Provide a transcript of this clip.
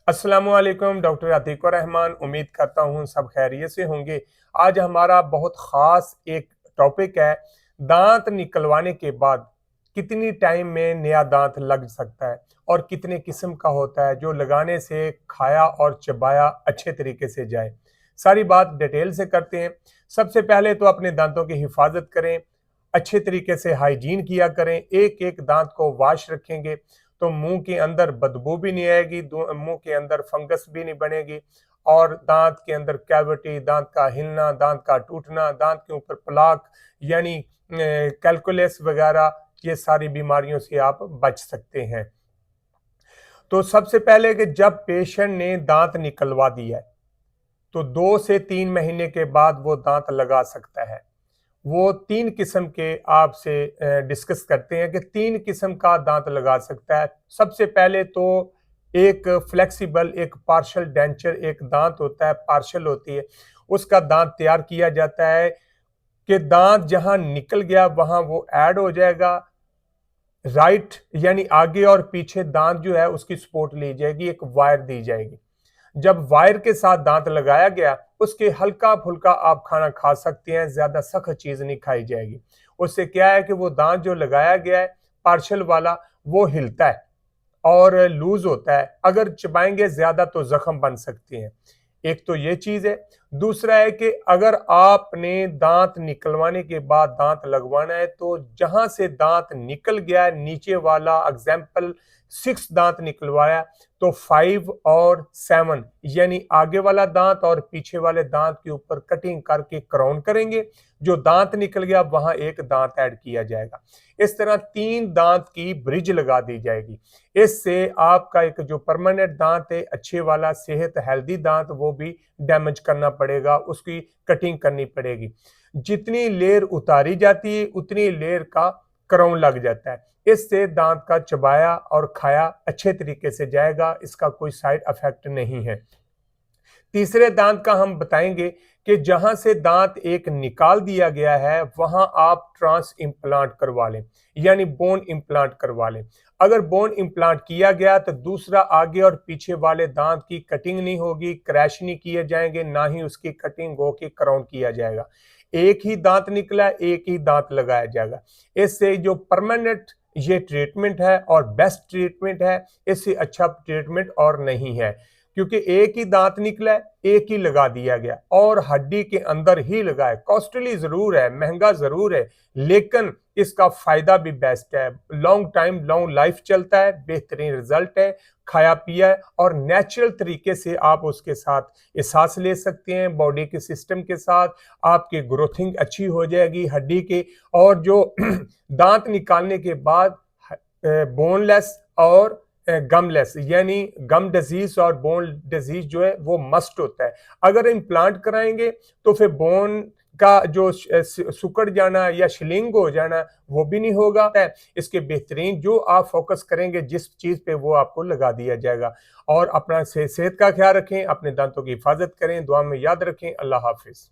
अस्सलामुअलैकुम, डॉक्टर अतीकुर रहमान। उम्मीद करता हूँ सब खैरियत से होंगे। आज हमारा बहुत ख़ास एक टॉपिक है, दांत निकलवाने के बाद कितनी टाइम में नया दांत लग सकता है और कितने किस्म का होता है जो लगाने से खाया और चबाया अच्छे तरीके से जाए। सारी बात डिटेल से करते हैं। सबसे पहले तो अपने दांतों की हिफाजत करें, अच्छे तरीके से हाइजीन किया करें। एक एक दांत को वाश रखेंगे तो मुंह के अंदर बदबू भी नहीं आएगी, मुंह के अंदर फंगस भी नहीं बनेगी और दांत के अंदर कैविटी, दांत का हिलना, दांत का टूटना, दांत के ऊपर प्लाक यानी कैलकुलस वगैरह, ये सारी बीमारियों से आप बच सकते हैं। तो सबसे पहले कि जब पेशेंट ने दांत निकलवा दिया है तो 2 से 3 महीने के बाद वो दांत लगा सकता है। वो 3 किस्म के आपसे डिस्कस करते हैं कि 3 किस्म का दांत लगा सकता है। सबसे पहले तो एक फ्लेक्सिबल, एक पार्शियल डेंचर, एक दांत होता है, पार्शियल होती है, उसका दांत तैयार किया जाता है कि दांत जहां निकल गया वहां वो ऐड हो जाएगा। राइट यानी आगे और पीछे दांत जो है उसकी सपोर्ट ली जाएगी, एक वायर दी जाएगी। जब वायर के साथ दांत लगाया गया उसके हल्का फुल्का आप खाना खा सकते हैं, ज्यादा सख्त चीज नहीं खाई जाएगी। उससे क्या है कि वो दांत जो लगाया गया है पार्शियल वाला वो हिलता है और लूज होता है, अगर चबाएंगे ज्यादा तो जख्म बन सकते हैं। एक तो ये चीज है। दूसरा है कि अगर आपने दांत निकलवाने के बाद दांत लगवाना है तो जहां से दांत निकल गया है नीचे वाला, एग्जाम्पल 6 दांत निकलवाया तो 5 और 7 यानी आगे वाला दांत और पीछे वाले दांत के ऊपर कटिंग करके क्राउन करेंगे। जो दांत निकल गया वहां एक दांत ऐड किया जाएगा। इस तरह 3 दांत की ब्रिज लगा दी जाएगी। इससे आपका एक जो परमानेंट दांत है, अच्छे वाला सेहत हेल्दी दांत, वो भी डैमेज करना पड़ेगा, उसकी कटिंग करनी पड़ेगी। जितनी लेयर उतारी जाती है उतनी लेयर का क्राउन लग जाता है। इससे दांत का चबाया और खाया अच्छे तरीके से जाएगा, इसका कोई साइड इफेक्ट नहीं है। तीसरे दांत का हम बताएंगे कि जहां से दांत एक निकाल दिया गया है वहां आप ट्रांस इम्प्लांट करवा लें, यानी बोन इम्प्लांट करवा लें। अगर बोन इम्प्लांट किया गया तो दूसरा आगे और पीछे वाले दांत की कटिंग नहीं होगी, क्रैश नहीं किए जाएंगे, ना ही उसकी कटिंग हो के क्राउन किया जाएगा। एक ही दांत निकला, एक ही दांत लगाया जाएगा। इससे जो परमानेंट ये ट्रीटमेंट है और बेस्ट ट्रीटमेंट है, इससे अच्छा ट्रीटमेंट और नहीं है। क्योंकि एक ही दांत निकला है, एक ही लगा दिया गया और हड्डी के अंदर ही लगा है। कॉस्टली जरूर है, महंगा जरूर है, लेकिन इसका फायदा भी बेस्ट है। लॉन्ग टाइम, लॉन्ग लाइफ चलता है, बेहतरीन रिजल्ट है, खाया पिया है और नेचुरल तरीके से आप उसके साथ एहसास ले सकते हैं। बॉडी के सिस्टम के साथ आपकी ग्रोथिंग अच्छी हो जाएगी हड्डी के। और जो दांत निकालने के बाद बोनलेस और गमलेस यानी गम डिजीज और बोन डिजीज जो है वो मस्ट होता है। अगर इम्प्लांट कराएंगे तो फिर बोन का जो सुकड़ जाना या शिलिंग हो जाना वो भी नहीं होगा। इसके बेहतरीन जो आप फोकस करेंगे जिस चीज पे वो आपको लगा दिया जाएगा। और अपना सेहत का ख्याल रखें, अपने दांतों की हिफाजत करें, दुआ में याद रखें। अल्लाह हाफिज।